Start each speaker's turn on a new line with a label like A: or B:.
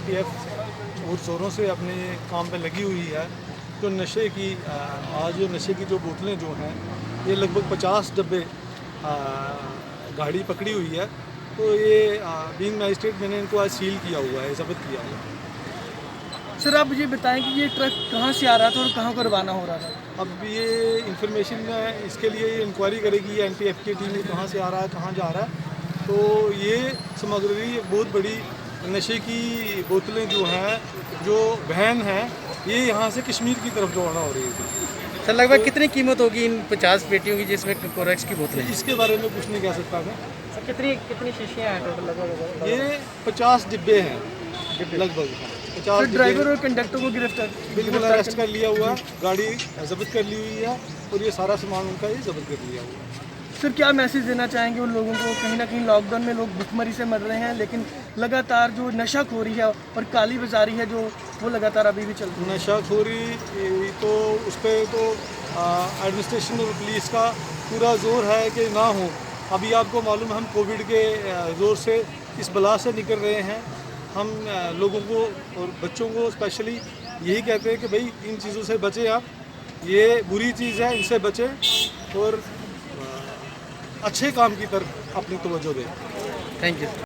A: NTF और जोरों से अपने काम पे लगी हुई है। जो नशे की आज जो नशे की जो बोतलें जो हैं ये लगभग 50 डब्बे गाड़ी पकड़ी हुई है। तो ये बीइंग मैजिस्ट्रेट मैंने इनको आज सील किया हुआ है, जब्त किया हुआ है।
B: सर आप मुझे बताएं कि ये ट्रक कहाँ से आ रहा था और कहाँ को रवाना हो रहा था?
A: अब ये इंफॉर्मेशन इसके लिए इंक्वायरी करेगी एनटीएफ की टीम, कहाँ से आ रहा है कहाँ जा रहा है। तो ये सामग्री बहुत बड़ी नशे की बोतलें जो हैं, जो वैन है, ये यहाँ से कश्मीर की तरफ रवाना हो रही थी।
B: सर लगभग कितनी कीमत होगी इन 50 पेटियों की जिसमें कोरेक्स की बोतलें?
A: इसके बारे में कुछ नहीं कह सकता मैं।
B: सर कितनी कितनी शीशियाँ हैं टोटल लगभग?
A: ये 50 डिब्बे हैं लगभग। 50
B: सर ड्राइवर और कंडक्टर को गिरफ्तार
A: बिल्कुल अरेस्ट कर लिया हुआ है, गाड़ी जब्त कर ली हुई है और ये सारा सामान उनका ये जब्त कर लिया हुआ है।
B: सर क्या मैसेज देना चाहेंगे उन लोगों को? कहीं ना कहीं लॉकडाउन में लोग भुखमरी से मर रहे हैं, लेकिन लगातार जो नशाखोरी है और काली बाजारी है जो वो लगातार अभी भी चल रही है।
A: नशाखोरी तो उस पर तो एडमिनिस्ट्रेशन और पुलिस का पूरा जोर है कि ना हो। अभी आपको मालूम है हम कोविड के जोर से इस बला से निकल रहे हैं। हम लोगों को और बच्चों को स्पेशली यही कहते हैं कि भाई इन चीज़ों से बचें आप, ये बुरी चीज़ है, इनसे बचें और अच्छे काम की तरफ अपनी तवज्जो दें।
B: Thank you.